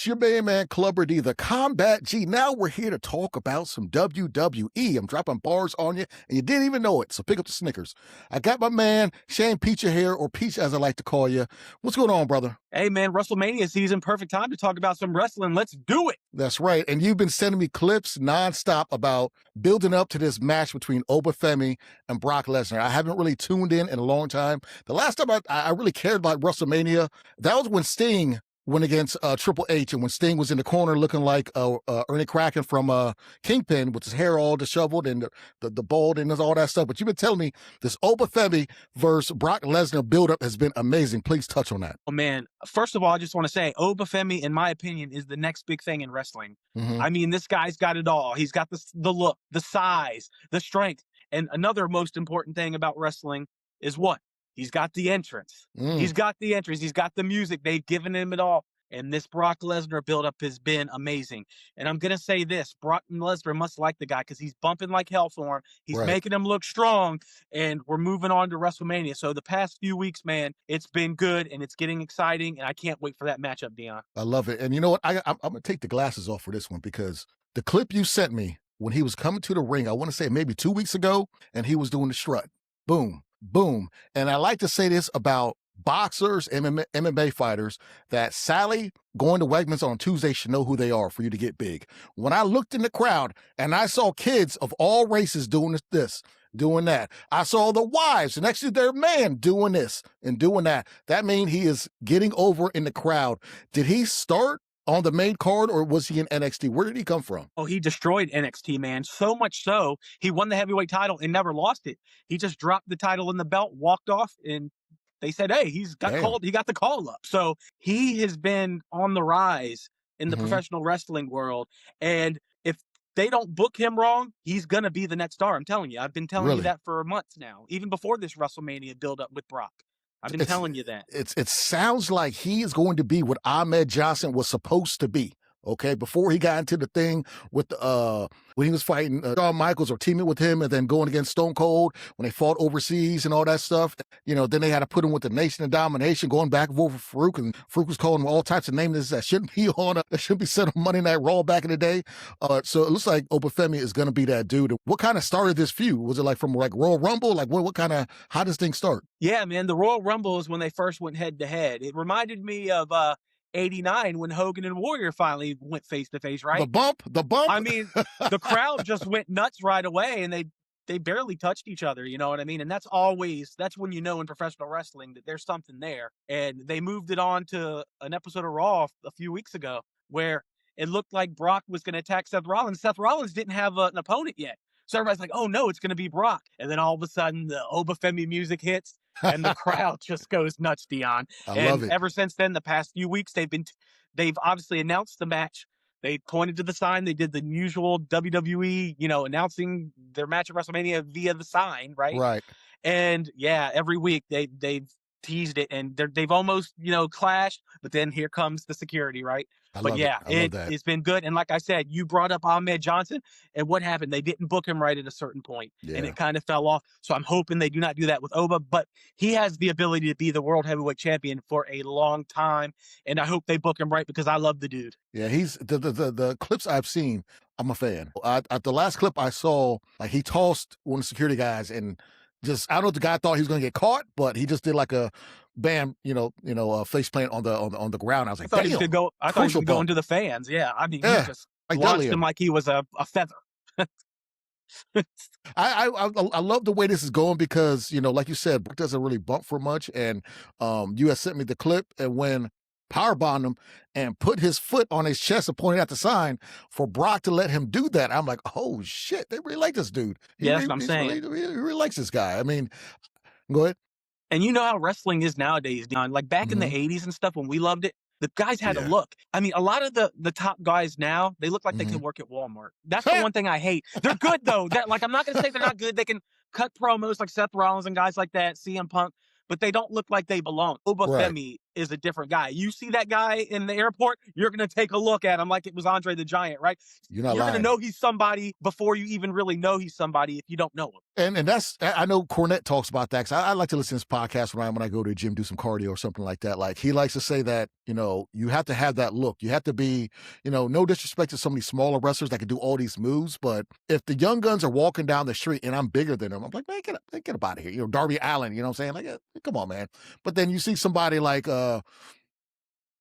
It's your man, Clubber D, the Combat G. Now we're here to talk about some WWE. I'm dropping bars on you, and you didn't even know it, so pick up the Snickers. I got my man, Shane Peacher here, or Peach as I like to call you. What's going on, brother? Hey, man, WrestleMania season, perfect time to talk about some wrestling. Let's do it. That's right, and you've been sending me clips nonstop about building up to this match between Oba Femi and Brock Lesnar. I haven't really tuned in a long time. The last time I really cared about WrestleMania, that was when Sting went against Triple H, and when Sting was in the corner looking like Ernie Kraken from Kingpin with his hair all disheveled and the bald and all that stuff. But you've been telling me this Oba Femi versus Brock Lesnar buildup has been amazing. Please touch on that. Oh, man. First of all, I just want to say Oba Femi, in my opinion, is the next big thing in wrestling. Mm-hmm. I mean, this guy's got it all. He's got the look, the size, the strength. And another most important thing about wrestling is what? He's got the entrance. He's got the entrance. He's got the music. They've given him it all. And this Brock Lesnar buildup has been amazing. And I'm going to say this, Brock Lesnar must like the guy because he's bumping like hell for him. He's making him look strong. And we're moving on to WrestleMania. So the past few weeks, man, it's been good and it's getting exciting. And I can't wait for that matchup, Dion. I love it. And you know what? I'm going to take the glasses off for this one because the clip you sent me when he was coming to the ring, I want to say maybe 2 weeks ago, and he was doing the strut. Boom. Boom. And I like to say this about boxers, MMA fighters, that Sally going to Wegmans on Tuesday should know who they are for you to get big. When I looked in the crowd and I saw kids of all races doing this, doing that, I saw the wives next to their man doing this and doing that. That means he is getting over in the crowd. Did he start on the main card, or was he in NXT? Where did he come from? Oh, he destroyed NXT, man. So much so, he won the heavyweight title and never lost it. He just dropped the title in the belt, walked off, and they said, hey, he got the call up. So he has been on the rise in the professional wrestling world. And if they don't book him wrong, he's going to be the next star. I'm telling you. I've been telling you that for months now, even before this WrestleMania build-up with Brock. I've been telling you that. It sounds like he is going to be what Ahmed Johnson was supposed to be. Okay, before he got into the thing with when he was fighting Shawn Michaels or teaming with him and then going against Stone Cold when they fought overseas and all that stuff, you know, then they had to put him with the Nation of Domination going back and forth with Farouk, and Farouk was calling him all types of names that shouldn't be that shouldn't be said on Monday Night Raw back in the day. So it looks like Oba Femi is going to be that dude. What kind of started this feud? Was it like from like Royal Rumble? Like what kind of, how does thing start? Yeah, man, the Royal Rumble is when they first went head to head. It reminded me of 89 when Hogan and Warrior finally went face to face, right? The bump. I mean, the crowd just went nuts right away, and they barely touched each other, you know what I mean? And that's when you know in professional wrestling that there's something there. And they moved it on to an episode of Raw a few weeks ago where it looked like Brock was going to attack Seth Rollins. Seth Rollins didn't have an opponent yet. So everybody's like, oh no, it's going to be Brock. And then all of a sudden the Oba Femi music hits and the crowd just goes nuts, Dion. I love it. Ever since then, the past few weeks, they've obviously announced the match. They pointed to the sign. They did the usual WWE, announcing their match at WrestleMania via the sign, right? Right. And yeah, every week they've teased it, and they've almost, clashed, but then here comes the security, right? But yeah, it's been good. And like I said, you brought up Ahmed Johnson, and what happened? They didn't book him right at a certain point, and it kind of fell off. So I'm hoping they do not do that with Oba, but he has the ability to be the world heavyweight champion for a long time, and I hope they book him right because I love the dude. Yeah, he's the clips I've seen, I'm a fan. At the last clip I saw, like he tossed one of the security guys and just, I don't know if the guy thought he was going to get caught, but he just did like a bam, face plant on the ground. I was like, I thought he could go into the fans. Yeah, I mean, he just launched him like he was a feather. I love the way this is going because, like you said, Brook doesn't really bump for much. And you had sent me the clip, and when powerbombed him and put his foot on his chest and pointed out the sign for Brock to let him do that, I'm like, oh shit, they really like this dude. That's what I'm saying. He really likes this guy. I mean, go ahead. And you know how wrestling is nowadays, Don. Like back in the 80s and stuff when we loved it, the guys had a look. I mean, a lot of the top guys now, they look like they could work at Walmart. That's the one thing I hate. They're good though. I'm not going to say they're not good. They can cut promos like Seth Rollins and guys like that, CM Punk, but they don't look like they belong. Oba Femi is a different guy. You see that guy in the airport, you're going to take a look at him like it was Andre the Giant, right? You're not You're going to lying. know he's somebody before you even really know he's somebody if you don't know him. And that's, I know Cornette talks about that, because I like to listen to this podcast when I go to the gym, do some cardio or something like that. Like, he likes to say that, you know, you have to have that look. You have to be, you know, no disrespect to some of these smaller wrestlers that can do all these moves, but if the young guns are walking down the street and I'm bigger than them, I'm like, man, get up out of here. You know, Darby Allin, you know what I'm saying? Like, come on, man. But then you see somebody like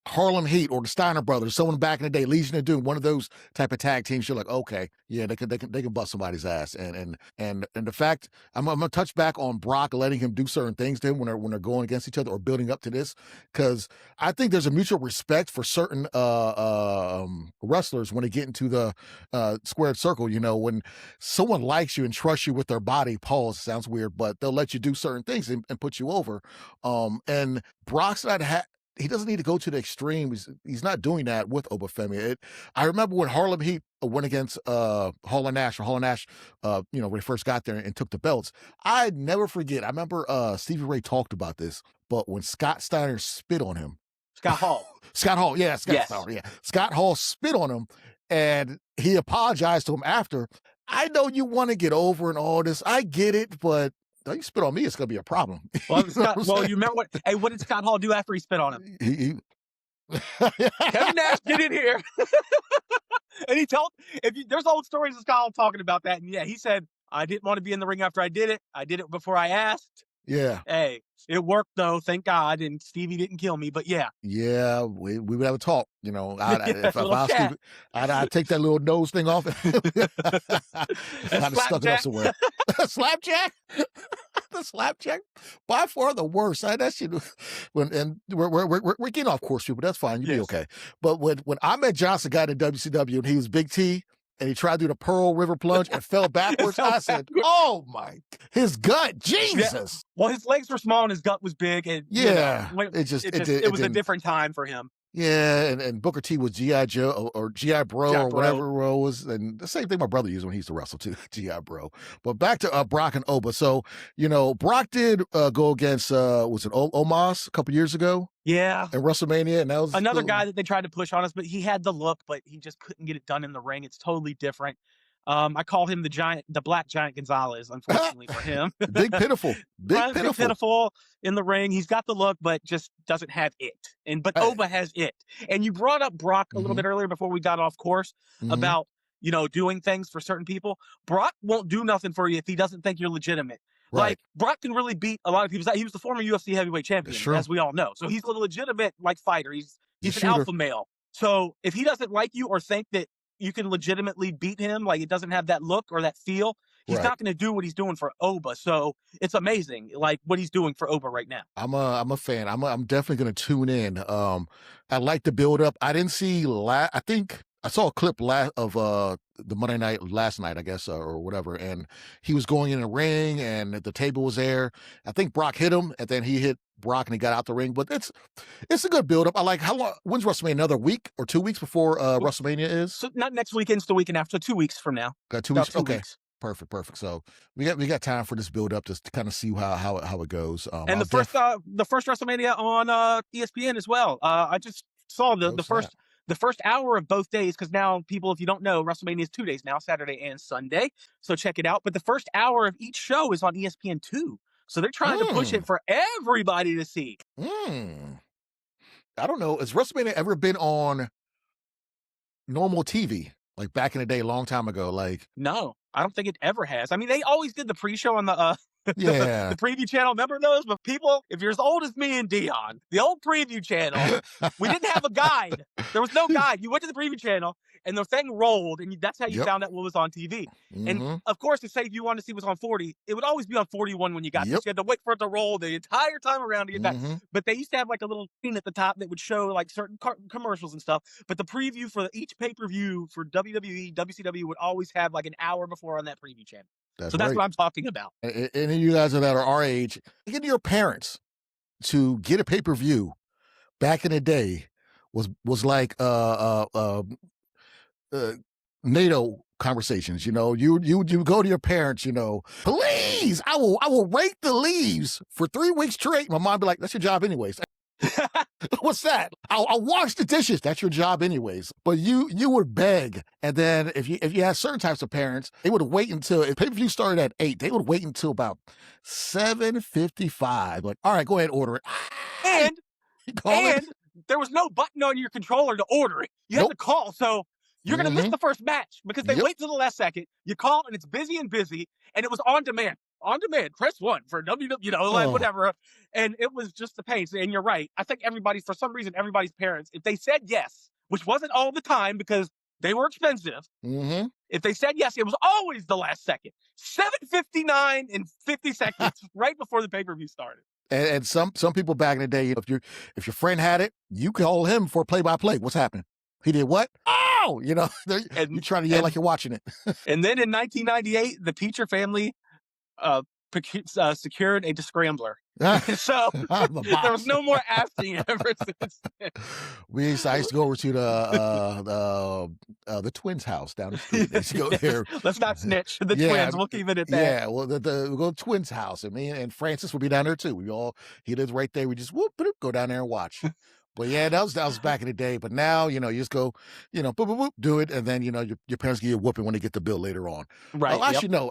Harlem Heat or the Steiner Brothers, someone back in the day, Legion of Doom, one of those type of tag teams, you're like, okay, yeah, they can bust somebody's ass. And the fact, I'm gonna touch back on Brock letting him do certain things to him when they're going against each other or building up to this, because I think there's a mutual respect for certain wrestlers when they get into the squared circle. You know, when someone likes you and trusts you with their body, pause, sounds weird, but they'll let you do certain things and put you over. And Brock's not he doesn't need to go to the extreme. He's not doing that with Oba Femi. I remember when Harlem Heat went against Hall and Nash, you know, when he first got there and took the belts. I'd never forget. I remember Stevie Ray talked about this, but when Scott Steiner spit on him. Scott Hall. Scott Hall, yeah, Steiner, yeah. Scott Hall spit on him, and he apologized to him after. I know you want to get over and all this. I get it, but don't you spit on me, it's going to be a problem. Well, you remember what did Scott Hall do after he spit on him? Kevin Nash, get in here. And he told, there's old stories of Scott Hall talking about that. And yeah, he said, I didn't want to be in the ring after I did it. I did it before I asked. Yeah. Hey, it worked though, thank God. And Stevie didn't kill me, but yeah. Yeah, we would have a talk, you know. If I was Stevie, I'd take that little nose thing off. I'd have stuck it up somewhere. Slapjack? The slapjack? By far the worst. That shit. And we're getting off course, people. That's fine. You'll be okay. But when Ahmed Johnson got in WCW and he was Big T, and he tried to do the Pearl River plunge and fell backwards. I said, oh my, his gut, Jesus. Yeah. Well, his legs were small and his gut was big. And yeah, you know, it was a different time for him. Yeah, and Booker T was G.I. Joe or G.I. Bro or whatever it was. And the same thing my brother used when he used to wrestle too, G.I. Bro. But back to Brock and Oba. So, you know, Brock did go against, was it Omos a couple years ago? Yeah. In WrestleMania. And that was another guy that they tried to push on us, but he had the look, but he just couldn't get it done in the ring. It's totally different. I call him the Black Giant Gonzalez, unfortunately for him. Big pitiful. Big pitiful in the ring. He's got the look, but just doesn't have it. But Oba has it. And you brought up Brock a little bit earlier before we got off course about, you know, doing things for certain people. Brock won't do nothing for you if he doesn't think you're legitimate. Right. Like, Brock can really beat a lot of people. He was the former UFC heavyweight champion, as we all know. So he's a legitimate, like, fighter. He's an alpha male. So if he doesn't like you or think that you can legitimately beat him, like it doesn't have that look or that feel, he's not going to do what he's doing for Oba. So it's amazing, like what he's doing for Oba right now. I'm a fan. I'm definitely going to tune in. I like the build up. I didn't see I think I saw a clip of the Monday night last night, I guess, or whatever, and he was going in a ring and the table was there. I think Brock hit him, and then he hit Brock and he got out the ring. But it's a good build up. I like how long. When's WrestleMania? Another week or 2 weeks before WrestleMania is? So not next weekend, it's the weekend after. 2 weeks from now. Got 2 weeks. Okay. Perfect. So we got time for this build up to kind of see how it goes. And the first WrestleMania on ESPN as well. I just saw the first hour of both days, because now people, if you don't know, WrestleMania is 2 days now, Saturday and Sunday. So check it out. But the first hour of each show is on ESPN2. So they're trying to push it for everybody to see. I don't know. Has WrestleMania ever been on normal TV? Like back in the day, a long time ago? Like, no, I don't think it ever has. I mean, they always did the pre-show on the the preview channel. Remember those? But people, if you're as old as me and Dion, the old preview channel, we didn't have a guide. There was no guide. You went to the preview channel and the thing rolled, and that's how you found out what was on TV. And of course, to say if you wanted to see what's on 40, it would always be on 41 when you got this. You had to wait for it to roll the entire time around to get back. But they used to have like a little screen at the top that would show like certain commercials and stuff. But the preview for each pay-per-view for WWE, WCW would always have like an hour before on that preview channel. That's what I'm talking about. Any of you guys that are our age, get your parents to get a pay-per-view back in the day was like NATO conversations. You know, you go to your parents, you know, please, I will rake the leaves for 3 weeks straight. My mom be like, that's your job anyways. What's that? I'll wash the dishes. That's your job anyways. But you would beg. And then if you had certain types of parents, they would wait until if pay-per-view started at 8, they would wait until about 7:55. Like, all right, go ahead, order it. And Call it. there was no button on your controller to order it. You had to call. So you're going to miss the first match because they wait till the last second. You call and it's busy, and it was on demand. On demand, press 1 for like whatever. And it was just the pain. And you're right. I think for some reason, everybody's parents, if they said yes, which wasn't all the time because they were expensive. If they said yes, it was always the last second. 7:59 and 50 seconds right before the pay-per-view started. And some people back in the day, if your friend had it, you call him for play-by-play. What's happening? He did what? Oh, you're trying to yell like you're watching it. And then in 1998, the Peacher family secured a scrambler. So there was no more asking ever since then. I used to go over to the twins' house down the street. I used to go there. Let's not snitch. The twins. We'll keep it at that. Yeah, well, we'll go to twins' house, and me and Francis will be down there too. He lives right there. We just go down there and watch. But yeah, that was back in the day. But now, you just go, boop, boop, boop, do it. And then, your parents give you a whooping when they get the bill later on. Right.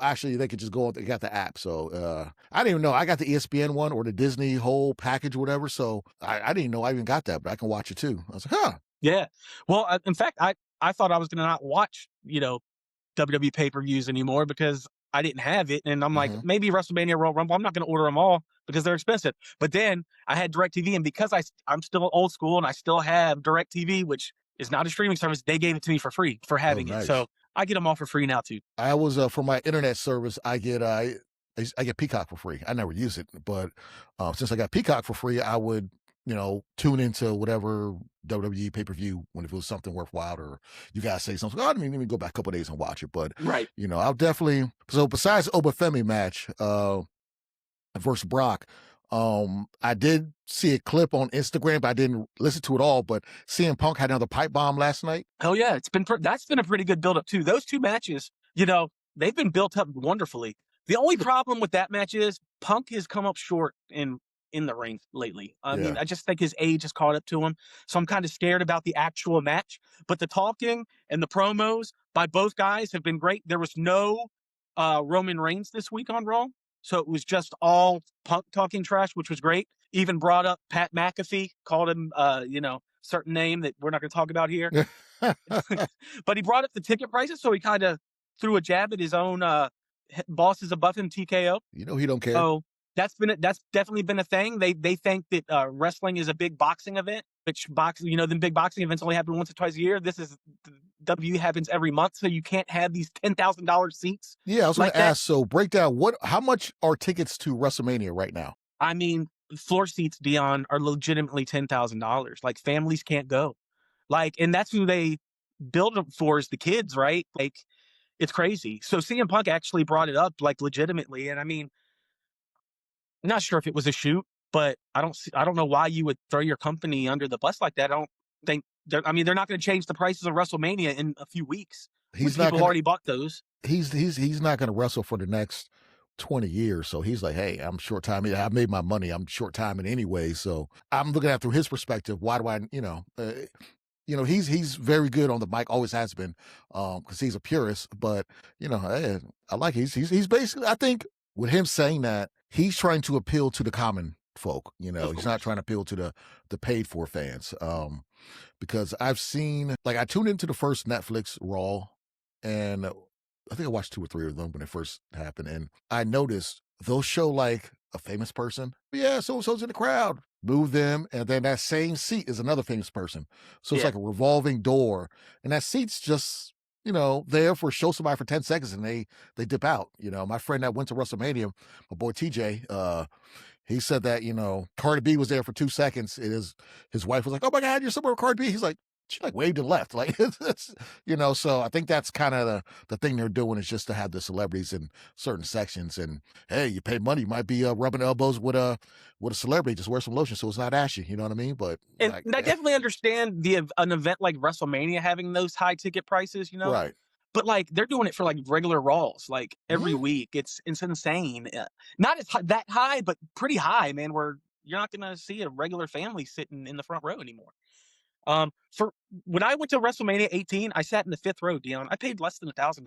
Actually, they could just go on. They got the app. So I didn't even know. I got the ESPN one or the Disney whole package or whatever. So I didn't know I even got that, but I can watch it too. I was like, huh. Yeah. Well, in fact, I thought I was going to not watch, WWE pay-per-views anymore because I didn't have it. And I'm like, maybe WrestleMania, Royal Rumble, I'm not going to order them all because they're expensive. But then I had DirecTV, and because I'm still old school and I still have DirecTV, which is not a streaming service, they gave it to me for free for having it. So I get them all for free now too. I was for my internet service, I get Peacock for free. I never use it, but since I got Peacock for free, I would tune into whatever WWE pay-per-view when if it was something worthwhile, or you guys say something. Let me go back a couple of days and watch it. But I'll definitely. So besides Oba Femi match versus Brock, I did see a clip on Instagram, but I didn't listen to it all. But CM Punk had another pipe bomb last night. Oh yeah, that's been a pretty good build up too. Those two matches, they've been built up wonderfully. The only problem with that match is Punk has come up short in the ring lately. I mean, I just think his age has caught up to him. So I'm kind of scared about the actual match. But the talking and the promos by both guys have been great. There was no Roman Reigns this week on Raw. So it was just all Punk talking trash, which was great. Even brought up Pat McAfee, called him, certain name that we're not going to talk about here. But he brought up the ticket prices. So he kind of threw a jab at his own bosses above him, TKO. He don't care. So that's definitely been a thing. They think that wrestling is a big boxing event, which the big boxing events only happen once or twice a year. This is W happens every month, so you can't have these $10,000 seats. Yeah, I was going to ask. So break down how much are tickets to WrestleMania right now? I mean, floor seats, Dion, are legitimately $10,000. Like, families can't go. Like, and that's who they build it for, is the kids, right? Like, it's crazy. So CM Punk actually brought it up, like, legitimately, and I mean, I'm not sure if it was a shoot, but I don't know why you would throw your company under the bus like that. I don't think they're not going to change the prices of WrestleMania in a few weeks. People already bought those. He's not going to wrestle for the next 20 years. So he's like, hey, I'm short timing. I made my money. I'm short timing anyway. So I'm looking at it through his perspective. Why do I, he's very good on the mic, always has been, because he's a purist. But I like it. He's basically, I think, with him saying that, he's trying to appeal to the common folk. He's not trying to appeal to the paid for fans. Because I've seen, like, I tuned into the first Netflix Raw, and I think I watched 2 or 3 of them when it first happened, and I noticed they'll show like a famous person. Yeah, so-and-so's in the crowd. Move them, and then that same seat is another famous person. So it's like a revolving door, and that seat's just there for show somebody for 10 seconds and they dip out. My friend that went to WrestleMania, my boy TJ, he said that, Cardi B was there for 2 seconds. His wife was like, oh my God, you're somewhere with Cardi B. He's like, she like waved and left. Like, it's, so I think that's kind of the thing they're doing, is just to have the celebrities in certain sections. And hey, you pay money, you might be rubbing elbows with a celebrity. Just wear some lotion so it's not ashy. You know what I mean? But and I definitely understand an event like WrestleMania having those high ticket prices, Right. But like, they're doing it for like regular Raws, like every week. It's insane. Not as that high, but pretty high, man. Where you're not gonna see a regular family sitting in the front row anymore. For when I went to WrestleMania 18, I sat in the 5th row, Dion. I paid less than $1,000.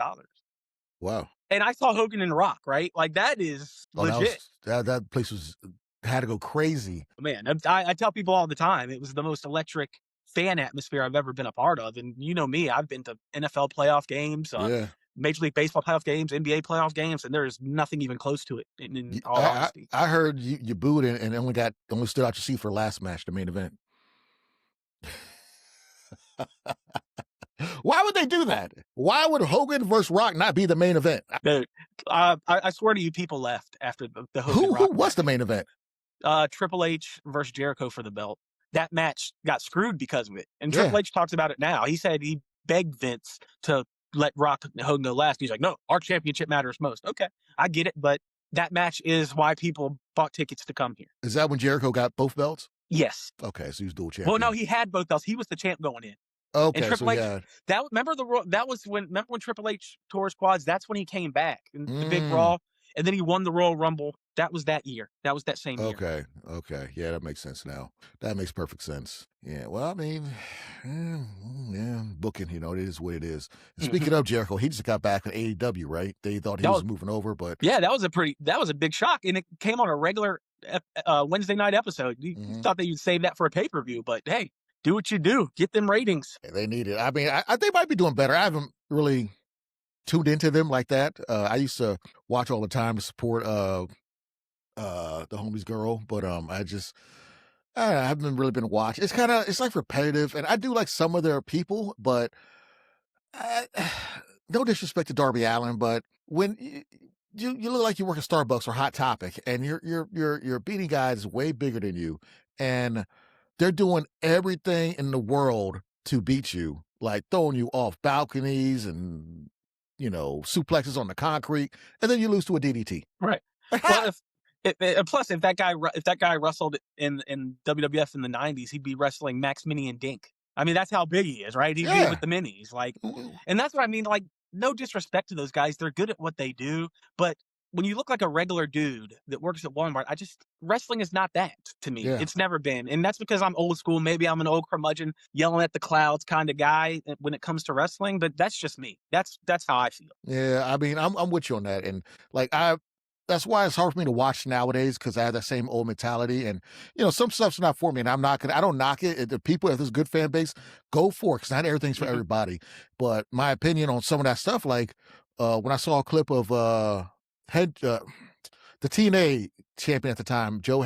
Wow. And I saw Hogan and Rock, right? Like, that is Oh, legit. that place had to go crazy. Man, I tell people all the time, it was the most electric fan atmosphere I've ever been a part of. And you know me, I've been to NFL playoff games, Yeah. Major League Baseball playoff games, NBA playoff games, and there's nothing even close to it, in all honesty. I heard you booed and only stood out your seat for the last match, the main event. Why would they do that? Why would Hogan versus Rock not be the main event? Dude, I swear to you, people left after the Hogan Rock Who was match. the main event? Triple H versus Jericho for the belt. That match got screwed because of it. And Triple H talks about it now. He said he begged Vince to let Rock and Hogan go last. He's like, no, our championship matters most. Okay, I get it, but that match is why people bought tickets to come here. Is that when Jericho got both belts? Yes. Okay, so he was dual champion. Well, no, he had both belts. He was the champ going in. Okay, and Triple so H, remember when Triple H tore his quads? That's when he came back in the big Raw, and then he won the Royal Rumble. That was that year. That was that same year. Okay. Yeah, that makes sense now. That makes perfect sense. Yeah, well, I mean, booking, it is what it is. And speaking of Jericho, he just got back in AEW, right? They thought he was moving over, but yeah, that was a big shock, and it came on a regular Wednesday night episode. You thought that you'd save that for a pay-per-view, but hey, do what you do. Get them ratings. They need it. I mean, I think they might be doing better. I haven't really tuned into them like that. I used to watch all the time to support the homie's girl, but I haven't really been watching. It's like repetitive, and I do like some of their people, but no disrespect to Darby Allin, but when you look like you work at Starbucks or Hot Topic, and your beating guy is way bigger than you, and they're doing everything in the world to beat you, like throwing you off balconies and suplexes on the concrete, and then you lose to a DDT. Right. Well, plus, if that guy wrestled in WWF in the 90s, he'd be wrestling Max Mini and Dink. I mean, that's how big he is, right? He'd be with the minis, like, and that's what I mean. Like, no disrespect to those guys; they're good at what they do. But when you look like a regular dude that works at Walmart, wrestling is not that to me. Yeah. It's never been, and that's because I'm old school. Maybe I'm an old curmudgeon, yelling at the clouds kind of guy when it comes to wrestling. But that's just me. That's how I feel. Yeah, I mean, I'm with you on that, and like that's why it's hard for me to watch nowadays, because I have that same old mentality, and some stuff's not for me, and I don't knock it. The people, if there's a good fan base, go for it, because not everything's for everybody. But my opinion on some of that stuff, like when I saw a clip of the TNA champion at the time, Joe,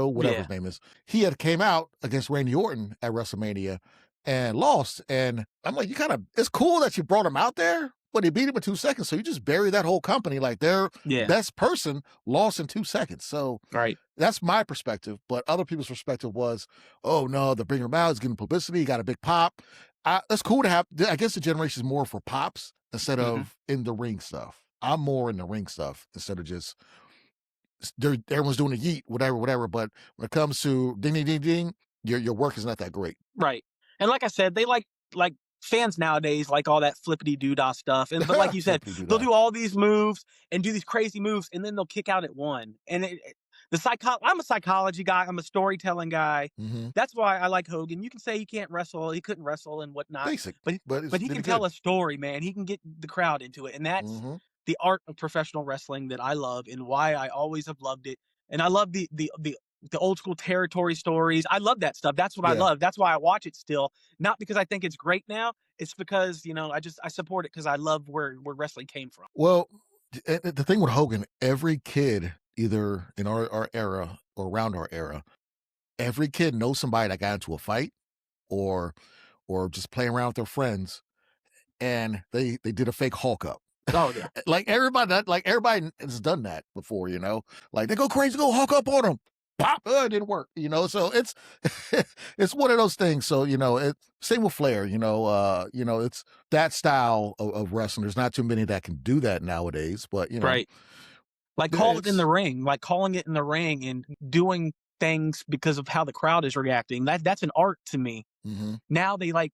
whatever his name is, he had came out against Randy Orton at WrestleMania and lost, and I'm like, it's cool that you brought him out there, but he beat him in 2 seconds. So you just bury that whole company. Like, their best person lost in 2 seconds. So that's my perspective. But other people's perspective was, oh no, they're bringing him out. He's getting publicity. He got a big pop. That's cool to have. I guess the generation is more for pops instead of in the ring stuff. I'm more in the ring stuff instead of just everyone's doing a yeet, whatever. But when it comes to ding, ding, ding, ding, your work is not that great. Right. And like I said, they like fans nowadays like all that flippity doodah stuff, but like you said, they'll do all these moves and do these crazy moves, and then they'll kick out at one. And I'm a psychology guy. I'm a storytelling guy. That's why I like Hogan. You can say he can't wrestle, he couldn't wrestle and whatnot, basic, but he can tell a story, man. He can get the crowd into it, and that's the art of professional wrestling that I love, and why I always have loved it. And I love the old school territory stories. I love that stuff. That's what I love. That's why I watch it still. Not because I think it's great now. It's because, I support it because I love where wrestling came from. Well, the thing with Hogan, every kid, either in our era or around our era, every kid knows somebody that got into a fight or just playing around with their friends, and they did a fake Hulk up. Oh yeah. Like everybody has done that before, like they go crazy, go Hulk up on them. Pop, it didn't work, so it's it's one of those things. So same with Flair, it's that style of wrestling. There's not too many that can do that nowadays, but right, like calling it in the ring and doing things because of how the crowd is reacting. That's an art to me. Now they like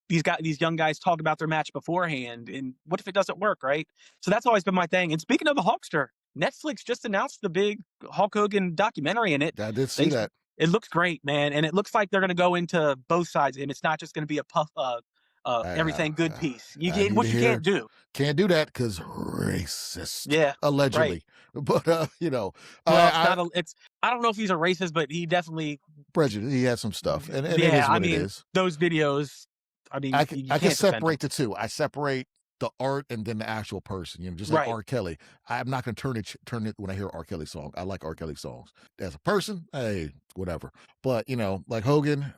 these young guys talk about their match beforehand, and what if it doesn't work, right? So that's always been my thing. And speaking of the Hulkster, Netflix just announced the big Hulk Hogan documentary, and I did see that. It looks great, man, and it looks like they're going to go into both sides of him. It's not just going to be a puff, everything good piece. You I need what to you hear. can't do. Can't do that because racist. Yeah, allegedly. right. But Well, it's I don't know if he's a racist, but he definitely prejudice. He has some stuff, and it yeah. is what I mean, it is. those videos. I mean, I you can can't defend separate them. the two. I separate the art and then the actual person. You know, just like Right. R. Kelly. I'm not going to turn it when I hear R. Kelly song. I like R. Kelly songs. As a person, hey, whatever. But you know, like Hogan.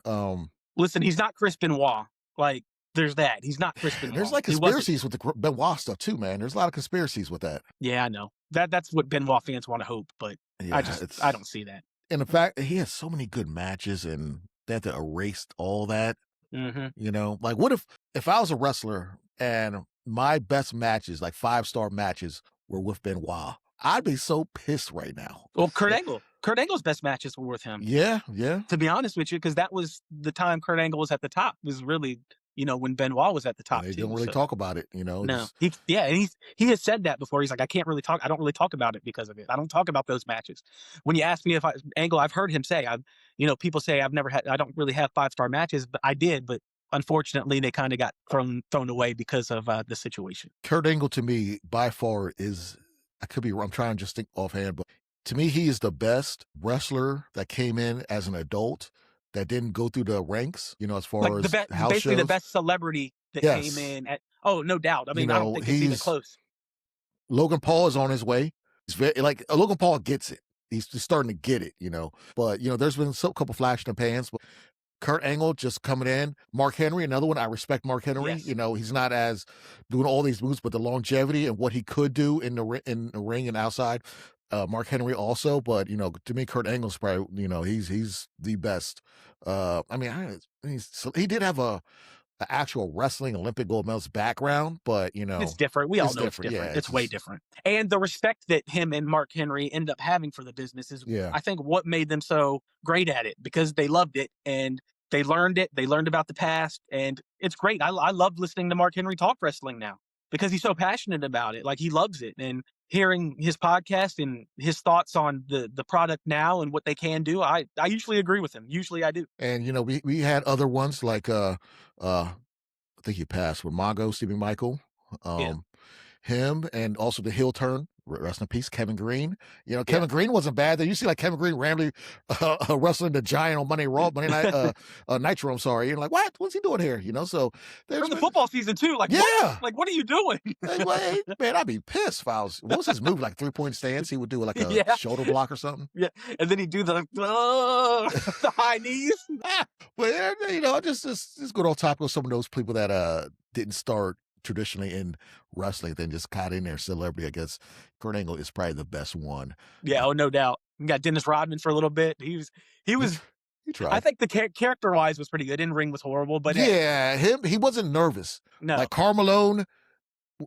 Listen, he's not Chris Benoit. Like, there's that. He's not Chris Benoit. There's like conspiracies with the Benoit stuff too, man. There's a lot of conspiracies with that. Yeah, I know. That's what Benoit fans want to hope, but Yeah, I don't see that. And the fact he has so many good matches, and they had to erase all that. Mm-hmm. You know, like what if I was a wrestler and my best matches, like 5-star matches, were with Benoit? I'd be so pissed right now. Well, Kurt Angle's best matches were with him. Yeah. To be honest with you, because that was the time Kurt Angle was at the top. Was really, when Benoit was at the top. They don't really talk about it, No, and he has said that before. He's like, I don't really talk about it because of it. I don't talk about those matches. When you ask me if Angle, I've heard him say, people say I don't really have 5-star matches, but I did, but unfortunately they kind of got thrown away because of the situation. Kurt Angle to me by far is, I could be wrong, I'm trying to just think offhand, but to me he is the best wrestler that came in as an adult that didn't go through the ranks, as far as house basically shows. The best celebrity that came in at, no doubt. I mean, I don't think it's even close. Logan Paul is on his way. He's very, Logan Paul gets it. He's starting to get it, but there's been a couple flash in the pans, but Kurt Angle just coming in. Mark Henry, another one. I respect Mark Henry. Yes. He's not as doing all these moves, but the longevity and what he could do in the ring and outside. Mark Henry also, but to me, Kurt Angle's probably he's the best. He did have a actual wrestling Olympic gold medalist background, but it's different. We all know it's different. Yeah, it's way different. And the respect that him and Mark Henry end up having for the business is, I think, what made them so great at it, because they loved it and they learned it. They learned about the past, and it's great. I love listening to Mark Henry talk wrestling now because he's so passionate about it. Like, he loves it, and hearing his podcast and his thoughts on the product now and what they can do, I usually agree with him. Usually I do. And we had other ones like I think he passed with Mongo, Stephen Michael, him, and also the heel turn. Rest in peace, Kevin Green. Kevin Green wasn't bad. You see, like Kevin Green randomly wrestling the Giant on Monday Night Nitro. I'm sorry. You're like, what? What's he doing here? So there's the football season too. Like, what are you doing? Man, I'd be pissed if I was. What was his move? Like 3-point stance? He would do like a shoulder block or something. Yeah, and then he'd do the high knees. But just go on top of some of those people that didn't start traditionally in wrestling, then just caught in their celebrity. I guess Kurt Angle is probably the best one. Yeah, no doubt. We got Dennis Rodman for a little bit. He was. He tried. I think the character wise was pretty good. In ring was horrible, but he wasn't nervous. No, like Carmelo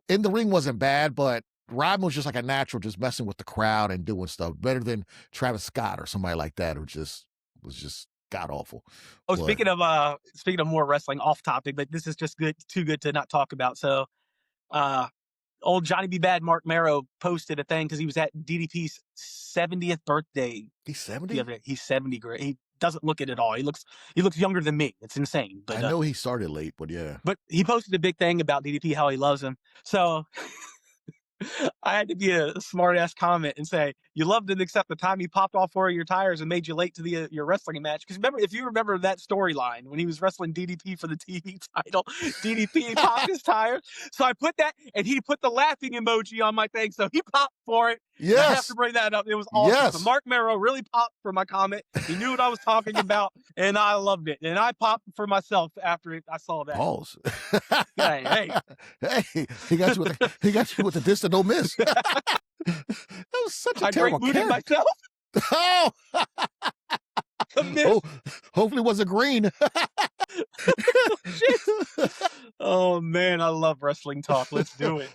in the ring wasn't bad, but Rodman was just like a natural, just messing with the crowd and doing stuff better than Travis Scott or somebody like that, who was just god awful. Oh, but speaking of more wrestling off topic, but this is just too good to not talk about. So, old Johnny B. Bad Mark Marrow posted a thing because he was at DDP's 70th birthday. He's 70. He's 70. Great. He doesn't look it at all. He looks younger than me. It's insane. But I know he started late, but yeah. But he posted a big thing about DDP, how he loves him. So I had to be a smart ass comment and say, you loved it except the time he popped off 4 of your tires and made you late to your wrestling match. Because if you remember that storyline when he was wrestling DDP for the TV title, DDP popped his tires. So I put that, and he put the laughing emoji on my thing. So he popped for it. Yes. I have to bring that up. It was awesome. Yes. So Mark Marrow really popped for my comment. He knew what I was talking about, and I loved it. And I popped for myself after I saw that. Pause. Hey, he got you with the distant no miss. That was such a terrible character. Myself. Oh, hopefully it wasn't green. Oh man, I love wrestling talk. Let's do it.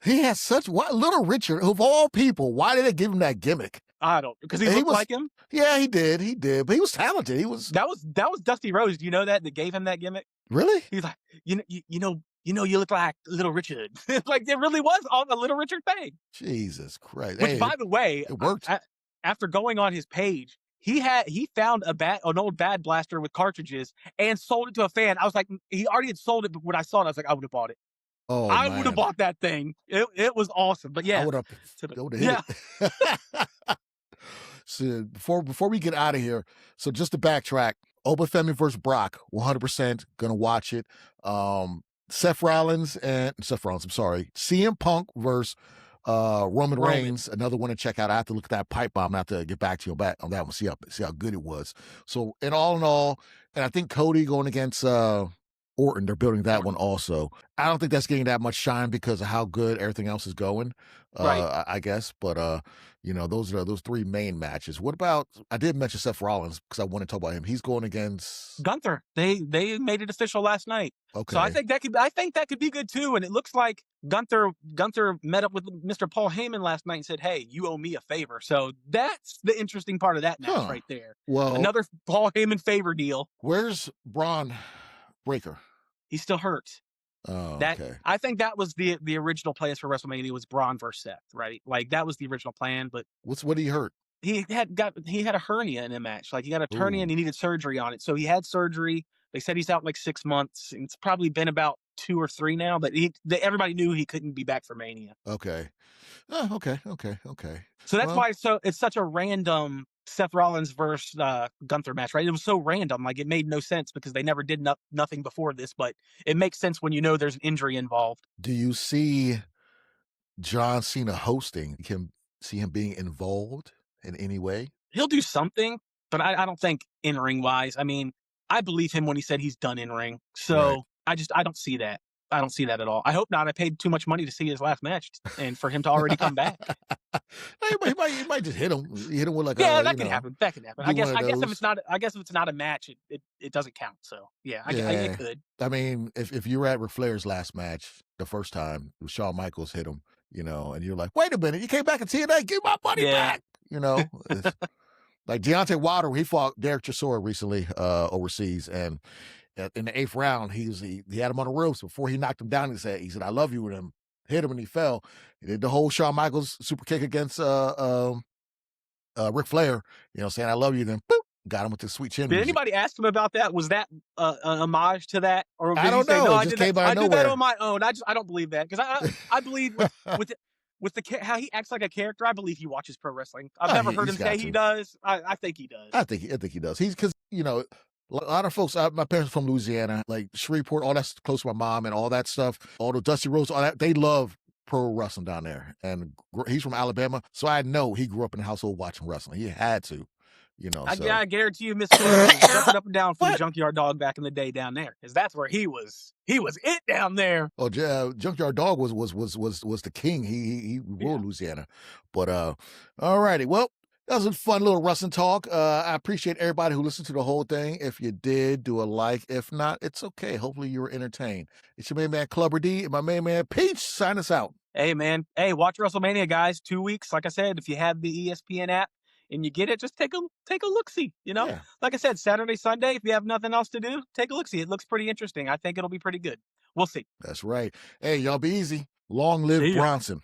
He has Little Richard, of all people. Why did they give him that gimmick? I don't, because he looked like him. Yeah, he did, but he was talented. That was Dusty Rhodes. Do you know that gave him that gimmick? Really? He's like, you know, you look like Little Richard. Like, it really was all the Little Richard thing. Jesus Christ. Which, by the way, it worked. After going on his page, he found an old Bad Blaster with cartridges and sold it to a fan. I was like, he already had sold it, but when I saw it, I was like, I would have bought it. Oh, I would have bought that thing. It was awesome. But yeah. I would have hit it. So before we get out of here, so just to backtrack, Oba Femi versus Brock, 100% gonna watch it. Seth Rollins, I'm sorry, CM Punk versus Roman Reigns, another one to check out. I have to look at that pipe bomb. I have to get back to you on that one, see how good it was. So in all, and I think Cody going against Orton, they're building that one also. I don't think that's getting that much shine because of how good everything else is going, right. I guess. But those are those three main matches. What about, I did mention Seth Rollins because I want to talk about him. He's going against Gunther. They made it official last night. Okay. So I think that could be good too. And it looks like Gunther met up with Mr. Paul Heyman last night and said, "Hey, you owe me a favor." So that's the interesting part of that match right there. Well, another Paul Heyman favor deal. Where's Braun Breaker? He's still hurt. Oh, okay. I think that was the original plans for WrestleMania was Braun versus Seth, right? Like that was the original plan. But what did he hurt? He had a hernia in a match. Like he got a hernia and he needed surgery on it. So he had surgery. They said he's out like 6 months. And it's probably been about 2 or 3 now. But everybody knew he couldn't be back for Mania. Okay. Oh, okay. So that's why it's such a random Seth Rollins versus Gunther match, right? It was so random. Like it made no sense because they never did nothing before this. But it makes sense when you know there's an injury involved. Do you see John Cena hosting? You can see him being involved in any way? He'll do something, but I don't think in-ring wise. I mean, I believe him when he said he's done in-ring. So right. I don't see that. I don't see that at all. I hope not. I paid too much money to see his last match and for him to already come back. he might just hit him. Hit him with like that can happen. That can happen. I guess if it's not a match, it doesn't count. So it could. I mean, if you were at Ric Flair's last match the first time, Shawn Michaels hit him, and you're like, wait a minute, you came back and TNA, give my money back. Like Deontay Wilder, he fought Derek Chisora recently overseas, and in the 8th round, he had him on the ropes. Before he knocked him down, he said, "I love you," with him. Hit him and he fell. He did the whole Shawn Michaels super kick against Ric Flair. Saying "I love you." Then boop, got him with the sweet chin. Did anybody ask him about that? Was that an homage to that, or I don't know? I did that on my own. I don't believe that because I believe with how he acts like a character, I believe he watches pro wrestling. I've never heard him say he does. I think he does. I think he does. He's because a lot of folks, my parents are from Louisiana, like Shreveport, all that's close to my mom and all that stuff, all the Dusty Rhodes, all that, they love pro wrestling down there. And he's from Alabama, so I know he grew up in a household watching wrestling. He had to, I guarantee you, Mr. was jumping up and down for the Junkyard Dog back in the day down there, because that's where he was. He was it down there. Oh, Junkyard Dog was the king. He ruled Louisiana. But all righty, well. That was a fun little wrestling talk. I appreciate everybody who listened to the whole thing. If you did, do a like. If not, it's okay. Hopefully you were entertained. It's your main man, Clubber D, and my main man, Peach. Sign us out. Hey, man. Hey, watch WrestleMania, guys. 2 weeks. Like I said, if you have the ESPN app and you get it, just take a look-see. Yeah. Like I said, Saturday, Sunday, if you have nothing else to do, take a look-see. It looks pretty interesting. I think it'll be pretty good. We'll see. That's right. Hey, y'all be easy. Long live Bronson.